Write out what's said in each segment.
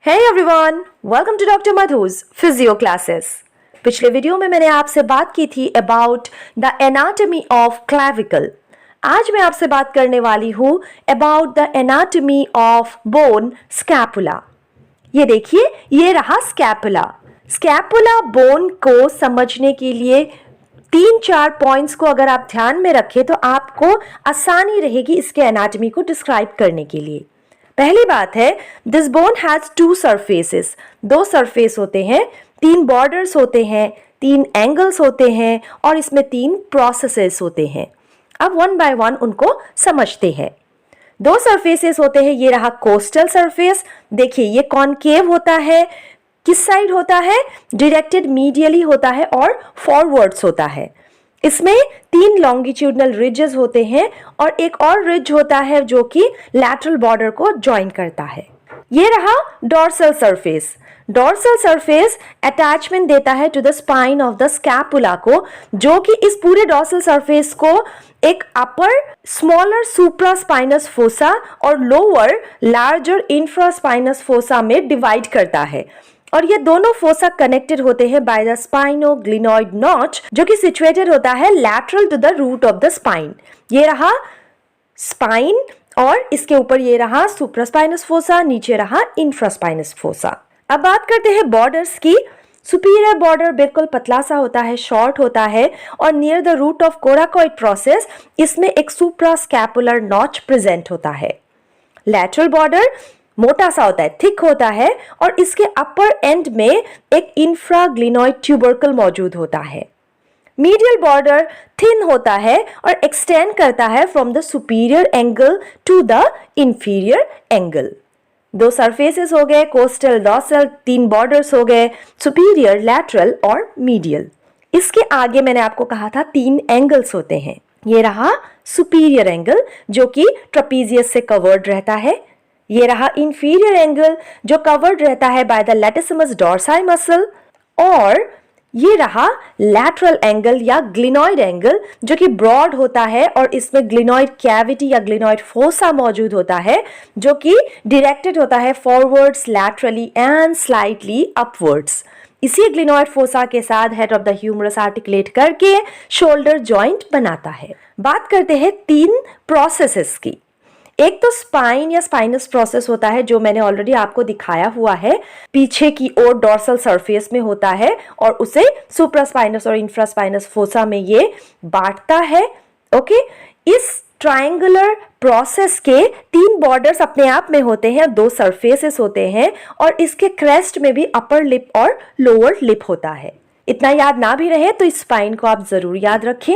Hey everyone, welcome to Dr. Madhu's Physio Classes. पिछले video में मैंने आपसे बात की थी about the anatomy of clavicle. आज मैं आपसे बात करने वाली हूँ about the anatomy of bone scapula. ये देखिए, ये रहा scapula. Scapula bone को समझने के लिए 3-4 पॉइंट्स को अगर आप ध्यान में रखें तो आपको आसानी रहेगी इसके एनाटॉमी को डिस्क्राइब करने के लिए। पहली बात है, this bone has 2 surfaces, 2 surface होते हैं, 3 बॉर्डर्स होते हैं, 3 एंगल्स होते हैं और इसमें 3 प्रोसेसेस होते हैं। अब वन बाय वन उनको समझते हैं। 2 सरफेसेस होते हैं, ये रहा कोस्टल सरफेस। देखिए, ये कॉनकेव होता है, किस साइड होता है? डायरेक्टेड मीडियली होता है और फॉरवर्ड्स होता है। इसमें 3 लॉन्गिट्यूडनल रिजेस होते हैं और एक और रिज होता है जो कि लैटरल बॉर्डर को ज्वाइन करता है। ये रहा dorsal surface. Dorsal surface attachment देता है to the spine of the scapula को, जो कि इस पूरे डॉर्सल सरफेस को एक अपर स्मॉलर सुप्रास्पाइनस फोसा और लोअर लार्जर इंफ्रास्पाइनस फोसा में डिवाइड करता है। और ये दोनों फोसा कनेक्टेड होते हैं बाय द स्पाइनोग्लिनॉइड नॉच, जो कि सिचुएटेड होता है lateral to the root of the spine. ये रहा स्पाइन और इसके ऊपर ये रहा सुप्रास्पाइनस फोसा, नीचे रहा इंफ्रास्पाइनस फोसा। अब बात करते हैं बॉर्डर्स की। सुपीरियर बॉर्डर बिल्कुल पतला सा होता है, शॉर्ट होता है और near the root of coracoid process इसमें एक सुप्रास्कैपुलर नॉच प्रेजेंट होता है। लैटरल बॉर्डर मोटा सा होता है, थिक होता है और इसके अपर एंड में एक इंफ्राग्लिनॉइड ट्यूबरकल मौजूद होता है। मीडियल बॉर्डर थिन होता है और एक्सटेंड करता है from the superior angle to the inferior angle. 2 surfaces हो गए, कोस्टल, डॉर्सल, 3 बॉर्डर्स हो गए, सुपीरियर, लैटरल और मीडियल। इसके आगे मैंने आपको कहा था 3 एंगल्स होते हैं। ये रहा सुपीरियर एंगल जो कि ट्रेपीजियस से कवर्ड रहता है। ये रहा इंफीरियर एंगल जो कवर्ड रहता है by the latissimus dorsi muscle. और ये रहा लैटरल एंगल या ग्लिनॉइड एंगल जो कि ब्रॉड होता है और इसमें ग्लिनॉइड कैविटी या ग्लिनॉइड फोसा मौजूद होता है, जो कि डायरेक्टेड होता है forwards, laterally and slightly upwards. इसी ग्लिनॉइड फोसा के साथ head of the humerus articulate करके शोल्डर जॉइंट बनाता है। बात करते हैं 3 प्रोसेसेस की। एक तो स्पाइन या स्पाइनस प्रोसेस होता है जो मैंने ऑलरेडी आपको दिखाया हुआ है, पीछे की ओर डॉर्सल सरफेस में होता है और उसे सुप्रास्पाइनस और इंफ्रास्पाइनस फोसा में ये बांटता है। ओके, इस ट्रायंगुलर प्रोसेस के 3 बॉर्डर्स अपने आप में होते हैं, 2 सरफेसेस होते हैं और इसके क्रेस्ट में भी अपर लिप और लोअर लिप होता है। इतना याद ना भी रहे तो इस स्पाइन को आप जरूर याद रखें।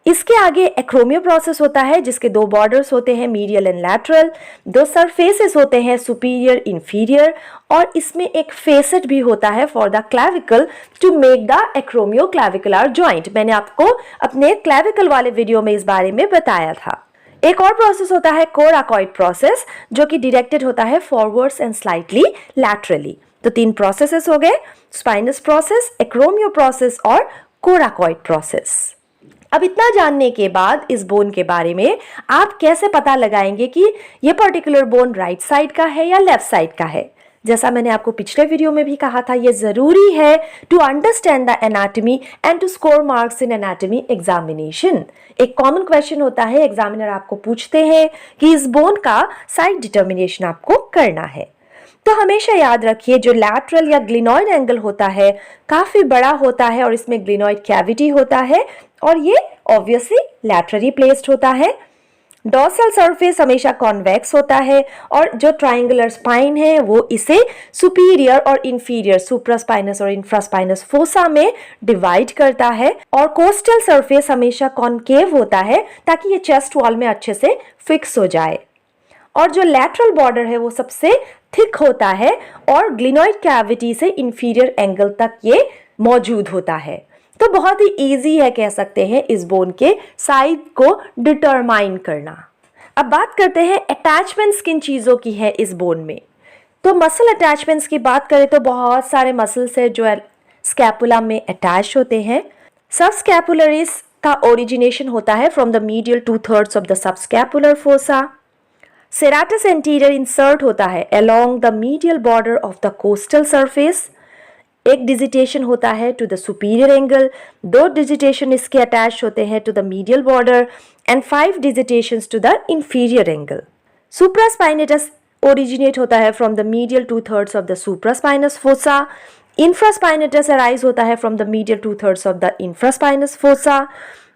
इसके आगे एक्रोमियो प्रोसेस होता है जिसके 2 बॉर्डर्स होते हैं, मीडियल एंड लैटरल, 2 सरफेसेस होते हैं, सुपीरियर, इंफीरियर, और इसमें एक फेसेट भी होता है for the clavicle to make the acromioclavicular joint. मैंने आपको अपने क्लैविकल वाले वीडियो में इस बारे में बताया था। एक और प्रोसेस होता है कोराकॉइड प्रोसेस जो कि डायरेक्टेड होता है फॉरवर्ड्स एंड स्लाइटली लैटरली। तो 3 प्रोसेसेस हो गए, स्पाइनस प्रोसेस, एक्रोमियो प्रोसेस और कोराकॉइड प्रोसेस। अब इतना जानने के बाद इस बोन के बारे में आप कैसे पता लगाएंगे कि ये पर्टिकुलर बोन राइट साइड का है या लेफ्ट साइड का है? जैसा मैंने आपको पिछले वीडियो में भी कहा था, ये जरूरी है to understand the anatomy and to score marks in anatomy examination. एक कॉमन क्वेश्चन होता है, एग्जामिनर आपको पूछते हैं कि इस बोन का साइड डिटर्मिनेशन आपको करना है। तो हमेशा याद रखिए, जो लैटरल या ग्लिनॉइड एंगल होता है काफी बड़ा होता है और इसमें ग्लिनॉइड कैविटी होता है और ये ऑब्वियसली लैटरली प्लेस्ड होता है। डॉर्सल सरफेस हमेशा कॉन्वेक्स होता है और जो ट्रायंगुलर स्पाइन है वो इसे सुपीरियर और इंफीरियर, सुप्रास्पाइनस और इंफ्रास्पाइनस फोसा में डिवाइड करता है। और कोस्टल सरफेस हमेशा कॉनकेव होता है ताकि ये चेस्ट वॉल में अच्छे से फिक्स हो जाए। और जो लैटरल बॉर्डर है वो सबसे थिक होता है और ग्लिनॉइड कैविटी से इंफीरियर एंगल तक ये मौजूद होता है। तो बहुत ही इजी है, कह सकते हैं, इस बोन के साइज को डिटरमाइन करना। अब बात करते हैं अटैचमेंट्स किन चीज़ों की है इस बोन में। तो मसल अटैचमेंट्स की बात करें तो बहुत सारे मसल्स है जो स्कैपुला में अटैच होते हैं। सबस्कैपुलरिस का ओरिजिनेशन होता है from the medial 2/3 of the subscapular fossa. Serratus anterior insert होता है along the medial border of the costal surface. एक डिजिटेशन होता है to the superior angle, 2 digitation इसके अटैच होते हैं to the medial border and 5 digitations to the inferior angle. Supraspinatus originate होता है from the medial 2/3 of the supraspinous fossa. Infraspinatus arise होता है from the medial 2/3 of the infraspinous fossa.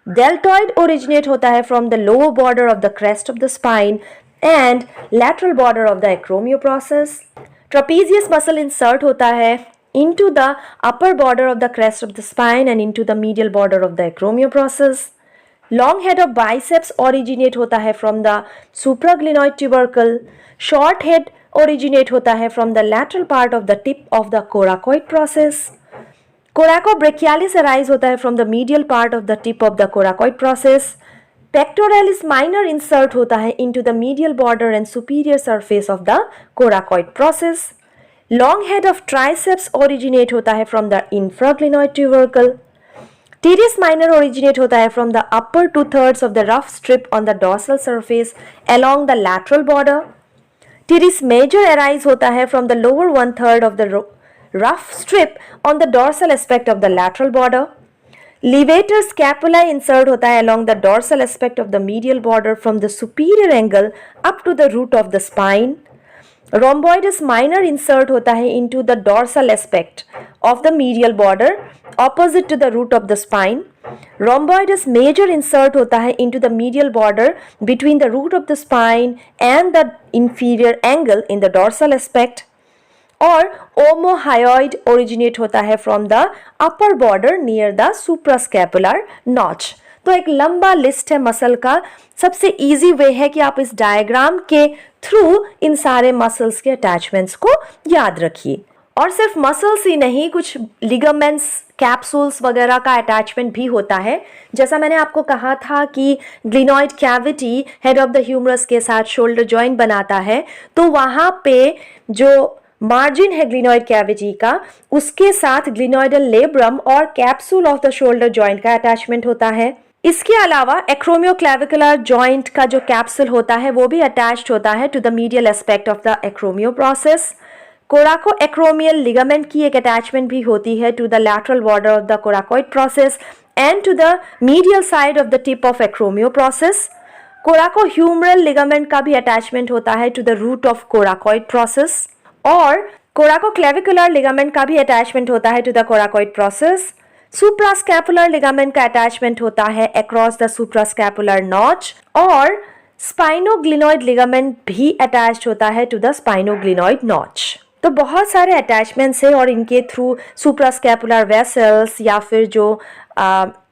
Deltoid originate होता है from the lower border of the crest of the spine and lateral border of the acromio process. Trapezius muscle insert होता है into the upper border of the crest of the spine and into the medial border of the acromio process. Long head of biceps originate होता है from the supraglenoid tubercle. Short head originate होता है from the lateral part of the tip of the coracoid process. Coracobrachialis arise होता है from the medial part of the tip of the coracoid process. Pectoralis minor insert होता है into the medial border and superior surface of the coracoid process. Long head of triceps originate होता है from the infraglenoid tubercle. Teres minor originate होता है from the upper 2/3 of the rough strip on the dorsal surface along the lateral border. Teres major arise होता है from the lower 1/3 of the rough strip on the dorsal aspect of the lateral border. Levator scapulae insert होता है along the dorsal aspect of the medial border from the superior angle up to the root of the spine. Rhomboidus minor insert होता है into the dorsal aspect of the medial border opposite to the root of the spine. Rhomboidus major insert होता है into the medial border between the root of the spine and the inferior angle in the dorsal aspect. और omohyoid originate होता है from the upper border near the suprascapular notch. तो एक लंबा list है muscle का। सबसे इजी वे है कि आप इस डायग्राम के थ्रू इन सारे मसल्स के अटैचमेंट्स को याद रखिए। और सिर्फ मसल्स ही नहीं, कुछ लिगामेंट्स, कैप्सूल्स वगैरह का अटैचमेंट भी होता है। जैसा मैंने आपको कहा था कि glenoid cavity head of the humerus के साथ शोल्डर जॉइंट बनाता है, तो वहाँ पे जो मार्जिन है ग्लिनॉइड कैविटी का, उसके साथ ग्लिनॉइडल लेब्रम और capsule of the shoulder joint का अटैचमेंट होता है। इसके अलावा एक्रोमियोक्लेविकुलर जॉइंट का जो कैप्सूल होता है वो भी अटैच्ड होता है to the medial aspect of the acromio process. Coracoacromial ligament की एक अटैचमेंट भी होती है to the lateral border of the coracoid process and to the medial side of the tip of acromio process. Coracohumeral ligament का भी attachment होता है to the root of coracoid process. और कोराको क्लेविकुलर लिगामेंट का भी attachment होता है to the coracoid process. Suprascapular ligament का अटैचमेंट होता है अक्रॉस द सुप्रास्कैपुलर नॉच। और स्पाइनोग्लिनॉइड लिगामेंट भी अटैच्ड होता है टू द स्पाइनोग्लिनॉइड नॉच। तो बहुत सारे अटैचमेंट्स है और इनके थ्रू सुप्रास्कैपुलर वेसल्स या फिर जो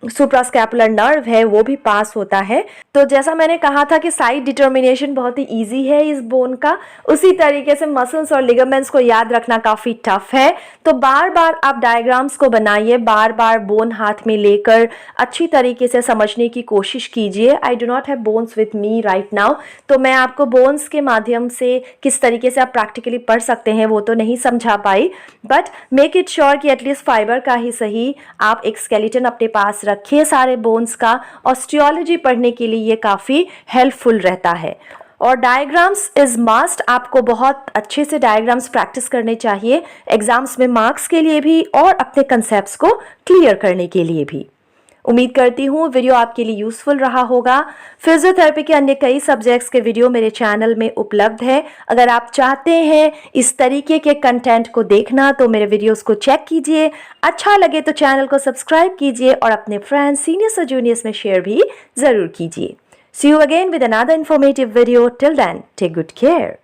सुप्रास्कैपुलर नर्व है वो भी पास होता है। तो जैसा मैंने कहा था कि साइड डिटर्मिनेशन बहुत ही इजी है इस बोन का, उसी तरीके से मसल्स और लिगामेंट्स को याद रखना काफ़ी टफ है। तो बार बार आप डायग्राम्स को बनाइए, बार बार बोन हाथ में लेकर अच्छी तरीके से समझने की कोशिश कीजिए। I do not have bones with me right now, तो मैं आपको बोन्स के माध्यम से किस तरीके से आप प्रैक्टिकली पढ़ सकते हैं वो तो नहीं समझा पाई, बट मेक इट श्योर कि एटलीस्ट फाइबर का ही सही आप एक स्केलेटन अपने पास रखिए सारे बोन्स का। ऑस्टियोलॉजी पढ़ने के लिए ये काफ़ी हेल्पफुल रहता है। और डायग्राम्स इज मस्ट, आपको बहुत अच्छे से डायग्राम्स प्रैक्टिस करने चाहिए एग्जाम्स में मार्क्स के लिए भी और अपने कंसेप्ट्स को क्लियर करने के लिए भी। उम्मीद करती हूँ वीडियो आपके लिए यूजफुल रहा होगा। फिजियोथेरेपी के अन्य कई सब्जेक्ट्स के वीडियो मेरे चैनल में उपलब्ध है। अगर आप चाहते हैं इस तरीके के कंटेंट को देखना तो मेरे वीडियोस को चेक कीजिए। अच्छा लगे तो चैनल को सब्सक्राइब कीजिए और अपने फ्रेंड्स, सीनियर्स और जूनियर्स में शेयर भी ज़रूर कीजिए। See you again with another informative video. Till then take good care.